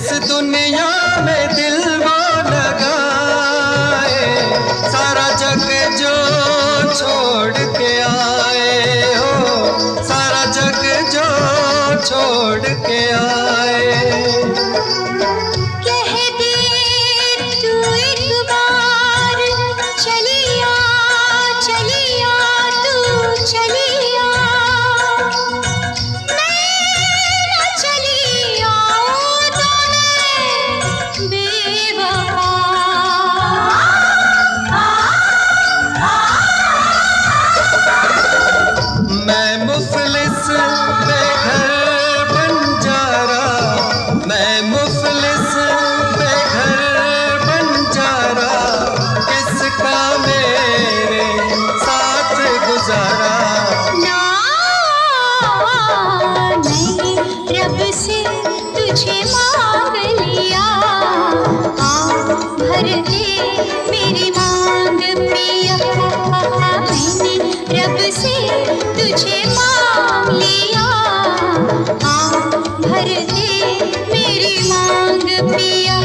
इस दुनिया में दिल वो लगाए, सारा जग जो छोड़ के आए हो, सारा जग जो छोड़ के आए। तुझे मांग लिया, भर दे मेरी मांग पिया। मैंने रब से तुझे मांग लिया, भर दे मेरी मांग पिया।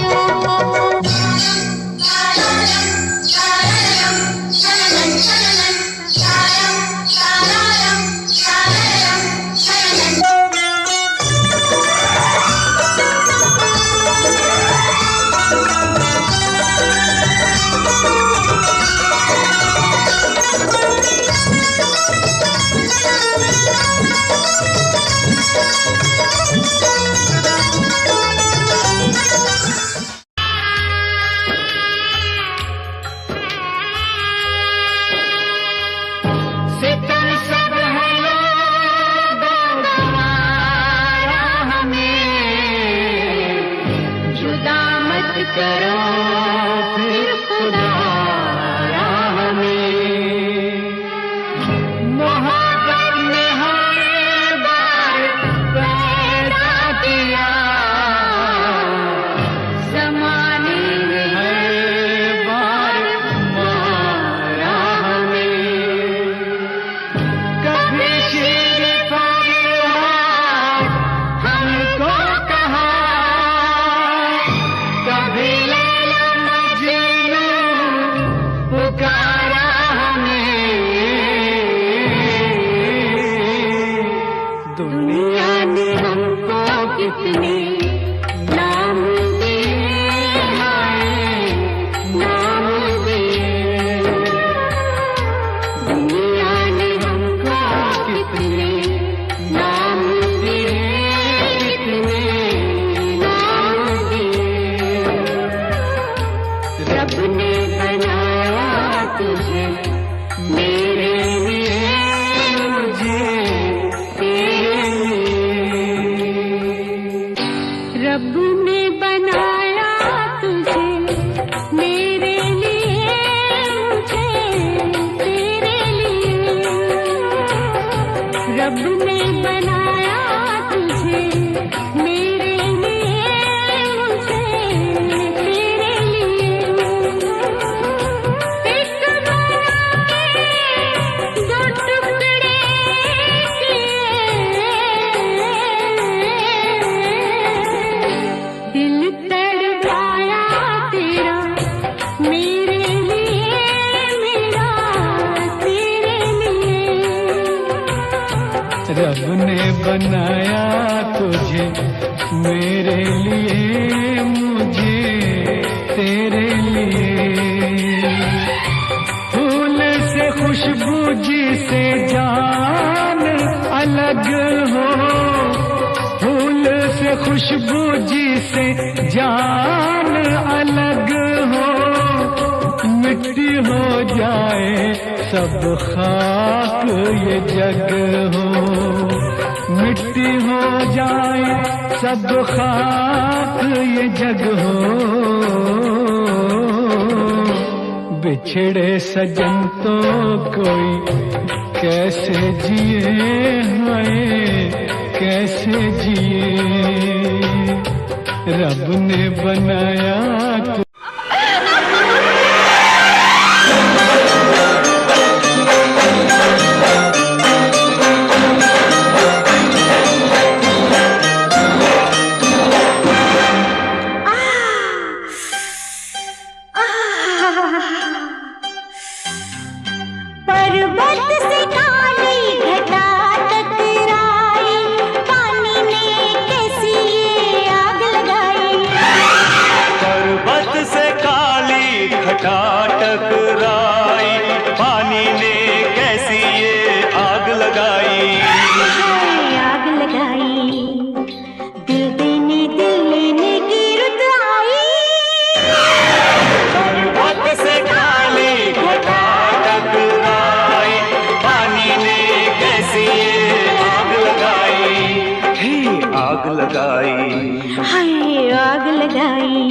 करो फिर खुदा हमें, मोहब्बत ने हर बार पैदा किया, ज़माने ने हर बार मारा हमें। कभी शेर फरियाद हमको कहा, कभी लैला मजनू पुकारा हमें। दुनिया ने हमको कितने नाम दिए, नाम दिए। दुनिया ने हमको कितने नाम दिए, कितने नाम दिए। रब ने बनाया तुझे मेरे लिए, मुझे तेरे लिए। रब ने बनाया तुझे मेरे लिए, मुझे तेरे लिए। रब ने बनाया तुझे मेरे लिए, मुझे तेरे लिए। एक दो टुकड़े दिल तड़पाया तेरा मेरे लिए, मेरा तेरे लिए। रब ने बनाया तुझे मेरे लिए, मुझे तेरे लिए। फूल से खुशबू जिसे जान अलग हो, फूल से खुशबू जिसे जान अलग हो। मिट्टी हो जाए सब खाक ये जग हो, मिट्टी हो जाए सब खाक ये जग हो। बिछड़े सजन तो कोई कैसे जिए, हाय कैसे जिए। रब ने बनाया घटा टकराई, पानी ने कैसी ये आग लगाई। आग लगाई, दिल देने दिल लेने की रुत आई। पर्वत से काली घटा टकराई, पानी ने कैसी ये आग लगाई। हे आग लगाई, हाय आग लगाई।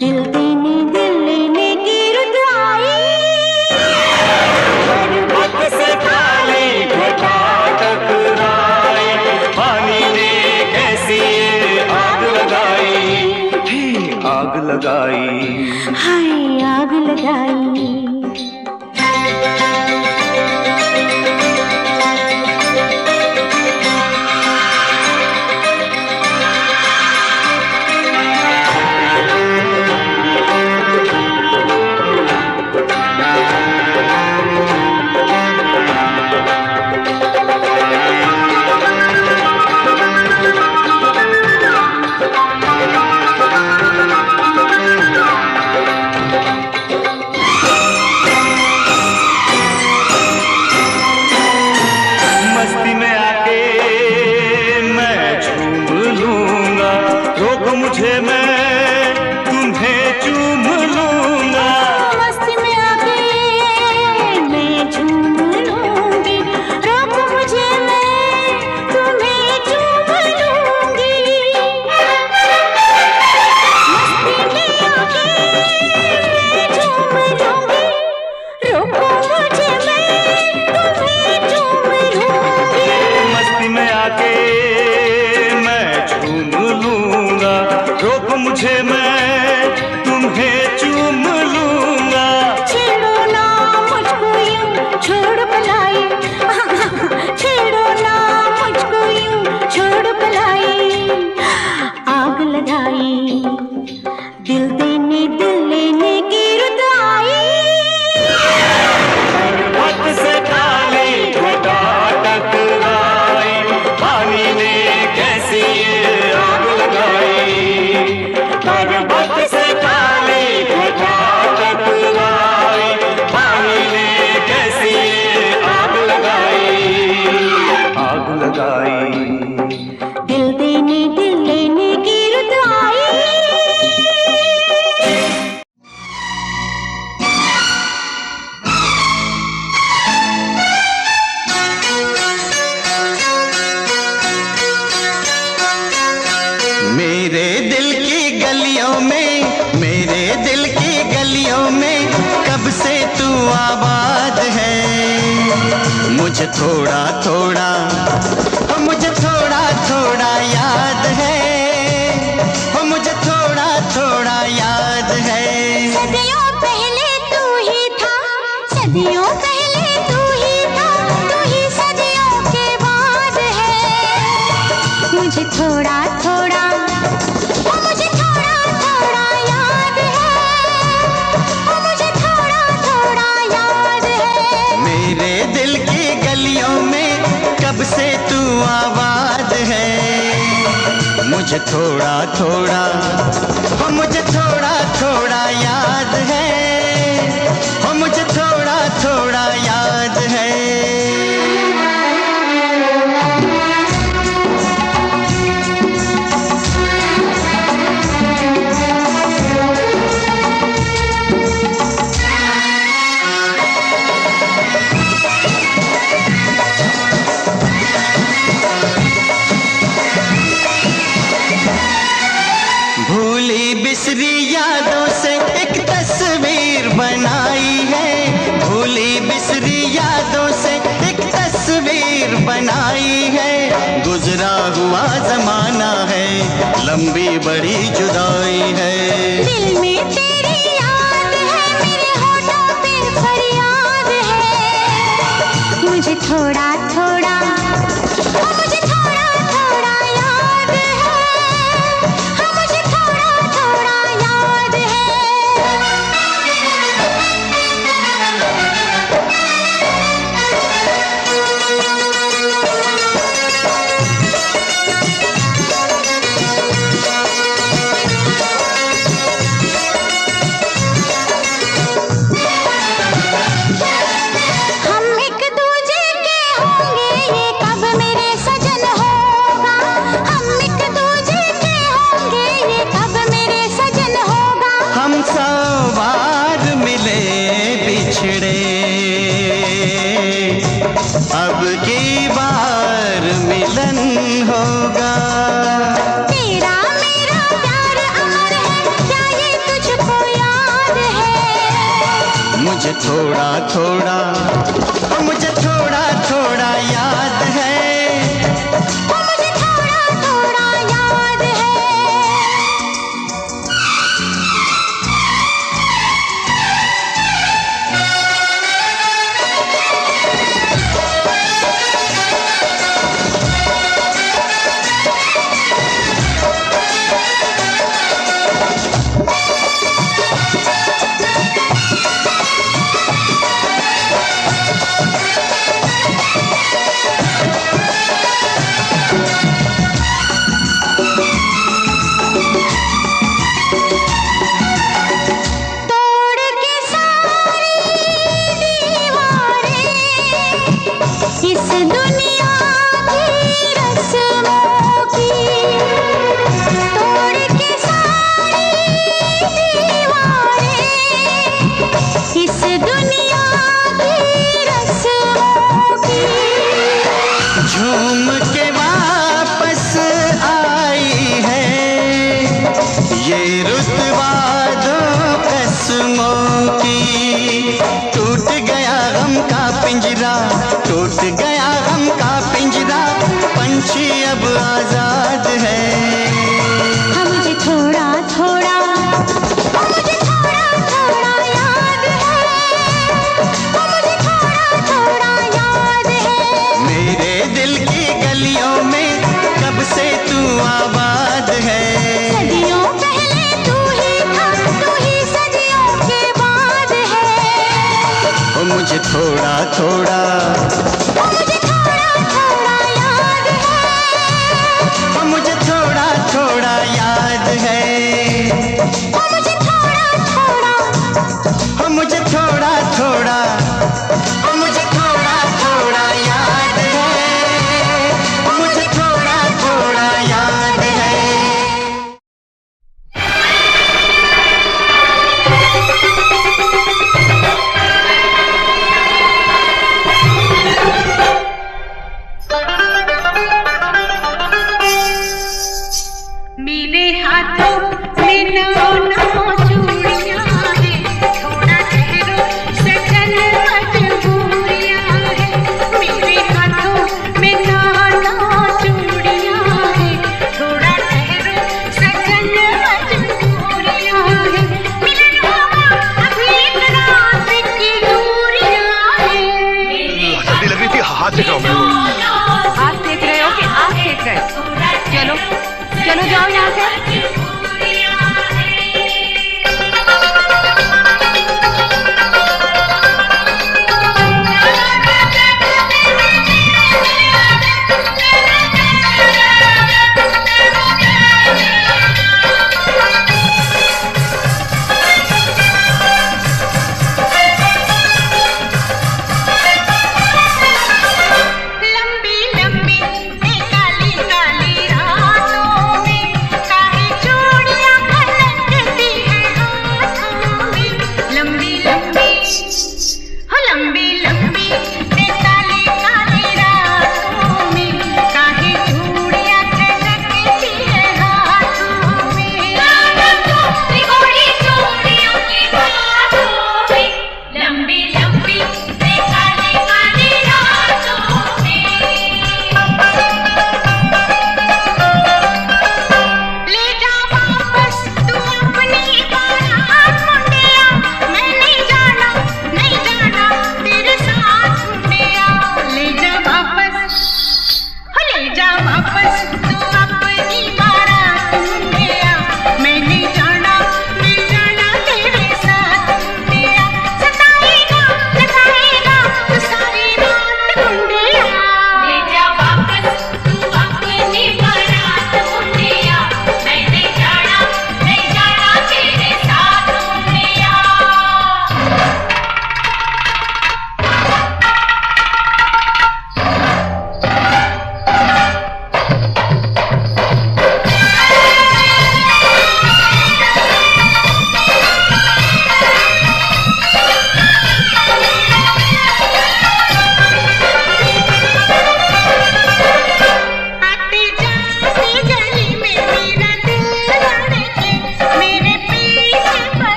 दिल देने दिल लेने की रुत आई। पर्वत से काली घटा टकराई, पानी ने कैसी ये आग लगाई। हे आग लगाई, हाय आग लगाई। मस्ती में आके मैं झूम लूंगा, रोक मुझे मैं तुम्हें चूम लूंगा। मस्ती में आके मैं झूम लूंगी, रोक मुझे मैं तुम्हें चूम लूंगी। मस्ती में आके मैं झूम लूंगी, रोको मुझे मैं तुम्हें चूम लूंगी। मस्ती में आके मैं झूम लूंगा, रोक मुझे मैं तुम्हें चूम लूंगा। छेड़ो ना मुझको यूं छोड़ पलाई, छेड़ो ना मुझको यूं छोड़ पलाई। आग लगाई, दिल देने दिल लेने की रुत आई। पर्वत से काली घटा टकराई, पानी ने कैसी ये आग लगाई। पर्वत से काली घटा टकराई, पानी ने कैसी ये आग लगाई। आग लगाई, दिल देने दिल लेने की रुत आई। मेरे दिल की गलियों में, मेरे दिल की गलियों में कब से तू आबाद है। मुझे थोड़ा थोड़ा, मुझे थोड़ा थोड़ा याद है, मुझे थोड़ा थोड़ा याद है। सदियों पहले तू ही था, सदियों पहले तू ही था, तू ही सदियों के बाद है। मुझे थोड़ा थोड़ा, मुझे थोड़ा थोड़ा याद है, मुझे थोड़ा थोड़ा याद है। मेरे दिल की गलियों में कब से तू आबाद है। मुझे थोड़ा थोड़ा, मुझे थोड़ा थोड़ा याद है, मुझे थोड़ा थोड़ा याद है। बिसरी यादों से एक तस्वीर बनाई है, भूली बिसरी यादों से एक तस्वीर बनाई है। गुजरा हुआ जमाना है, लंबी बड़ी जुदाई है। दिल में तेरी याद है, मेरे होठों पे फरियाद है। मुझे थोड़ा थोड़ा मुझे थोड़ा थोड़ा याद है। हाँ, मुझे थोड़ा थोड़ा याद है। हम एक दूजे के होंगे, ये कब मेरे सजन होगा। हम एक दूजे के होंगे, ये कब मेरे सजन होगा। हम 100 बार मिले बिछड़े, अब की बार मिलन होगा। तेरा मेरा प्यार अमर है, क्या ये तुझको याद है। मुझे थोड़ा थोड़ा मुझे थोड़ा थोड़ा याद है। मुझे थोड़ा थोड़ा याद है। तोड़ के सारी दीवारें इस दुनिया की रस्मों की। तोड़ के सारी दीवारें इस दुनिया की रस्मों की। झूम के वापस आई है ये रुतबा दो कसमों की। टूट गया गम का पिंजरा, टूट गया गम का पिंजरा, पंछी अब आजाद है। हाँ, मुझे थोड़ा थोड़ा मुझे थोड़ा थोड़ा याद है। हाँ, मुझे थोड़ा थोड़ा याद है। मेरे दिल की गलियों में कब से तू आबाद है। सदियों पहले तू ही था, तू ही सदियों के बाद है। ओ मुझे थोड़ा थोड़ा मुझे थोड़ा थोड़ा याद है। ओ मुझे थोड़ा थोड़ा याद है। मुझे थोड़ा थोड़ा ओ मुझे थोड़ा थोड़ा ओ मुझे थोड़ा थोड़ा याद है। ओ मुझे थोड़ा थोड़ा याद है। मेरे हाथों में नौ चूड़ियां हैं, थोड़ा ठहरो सजन मजबूरियां हैं। मेरे हाथों में नौ चूड़ियां हैं, थोड़ा ठहरो सजन मजबूरियां हैं। मिलन होगा अभी एक रात की दूरियां हैं। जल्दी लग रही थी, हाथ से खाओ। हाथ देख रहे हो कि आँख देख रहे हो? चलो चलो जाओ यहाँ से। लंबी लंबी काली काली रातों में काहे चोर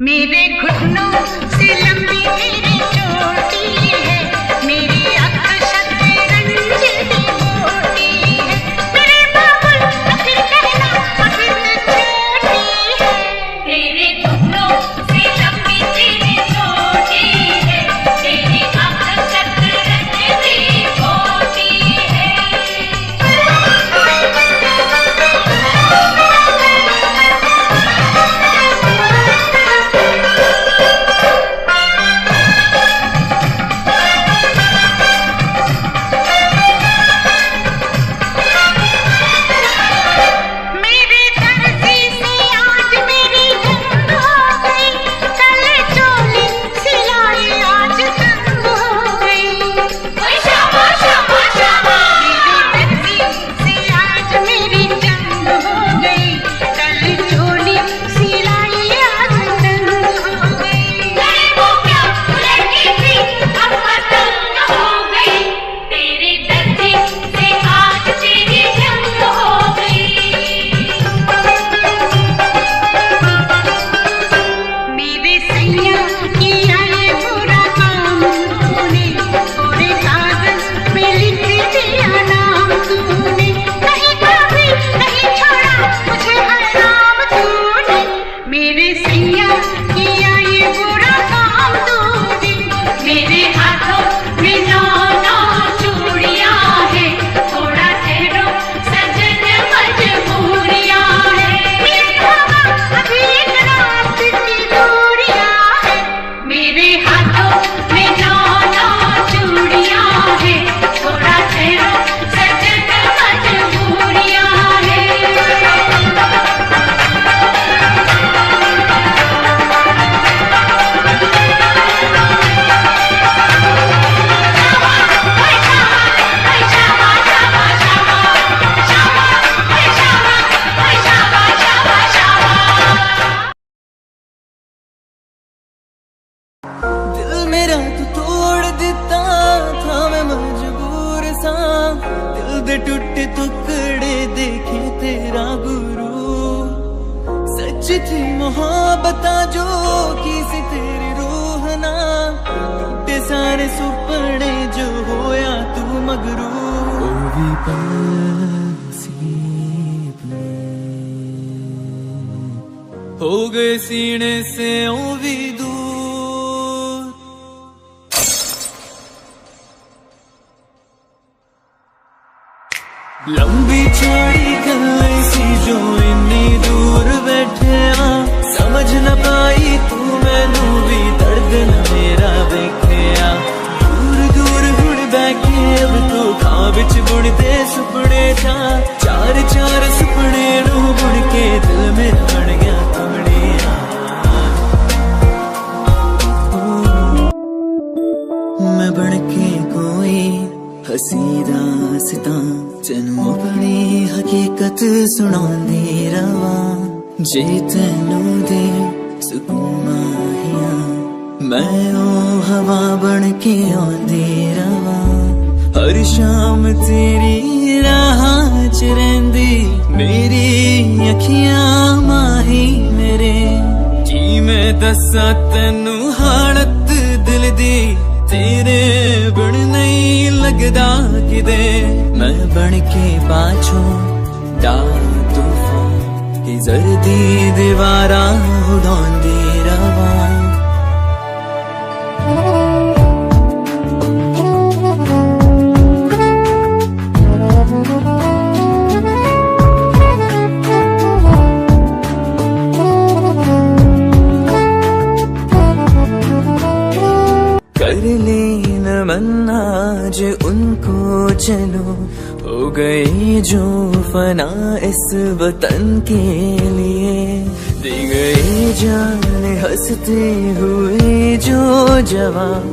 मेरे घुटनों से लंबी तेरी चोटी है, मेरी अक्षत रंज की मोटी है, मेरे बाबुल तो फिर कहना फिर छोटी है। तेरे घुटनों से लंबी तेरी चोटी है, तेरी अक्षत रंज की मोटी है। मेरे दर्जी से आज मेरी जंग हो गई, कल चोली सिलाई आज तंग हो गई। शाबाश शाबाश शाबाश। मेरे दर्जी से आज मेरी जंग हो गई, कल चोली सिलाई आज तंग हो गई। वो क्या लड़की थी अब तंग हो गई, तेरे दर्जी से आज तेरी जंग हो गई। मेरे सैया किया ये बुरा काम तूने, पूरे कागज पे लिख दिया नाम तूने, नहीं कभी नहीं छोड़ा मुझे हराम तूने। मेरे सैया किया ये बुरा काम तूने, मेरे हाथों में 9 चूड़ियां हैं, थोड़ा ठहरो सजन मजबूरियां हैं। मेरी हवा अभी एक रात की दूरियां हैं, मेरे हाथों में 9 चूड़ियां हैं, थोड़ा ठहरो सजन मजबूरियां हैं। दिल मेरा तू तोड़ दिता था, मैं मजबूर सा दिल दे टुटे टुकड़े देखे तेरा गुरु। सच थी मोहब्बत जो की सी तेरी रूह ना, टूटे सारे सुपने जो होया तू मगरू। ओ भी हो गए सीने से ओ भी दूर। लंबी चौड़ी गल्लें सी जो इन्नी दूर बैठे आ, समझ न पाई तू मैनू भी दर्द न मेरा वेखिया। दूर दूर हुण बैठे अब तो खां विच बुणदे सुपने था, चार चार सुपने नू बुण के दिल मेरा बन गया कमड़िया। मैं बन के कोई हसी दास्तां तेनू अपनी हकीकत सुणांदी रवां, जे तेनू दे सुकून माहिया मैं ओ हवा बन के आंदी रवां। हर शाम तेरी राह च रहिंदी मेरी अखियां माही मेरे, की मैं दस्सां तैनू हालत दिल दी, तेरे बिन नहीं लगदा किदे। मैं बन के पाछों डा तूफान की जर्दी दीवारा उड़ांदी रवां। कर ले नमन आज उनको चलो, हो गए जो फना इस वतन के लिए, दे गए जान हंसते हुए जो जवान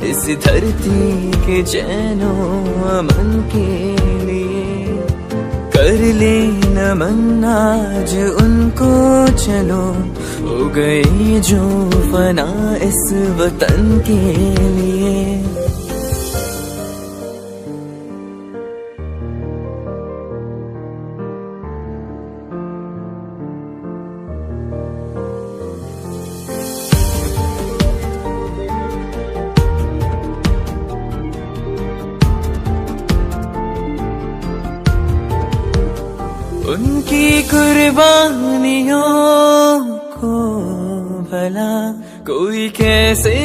इस धरती के चैनो अमन के लिए। कर ले नमन आज उनको चलो, हो गए जो फना इस वतन के लिए। उनकी कुर्बानियों को भला कोई कैसे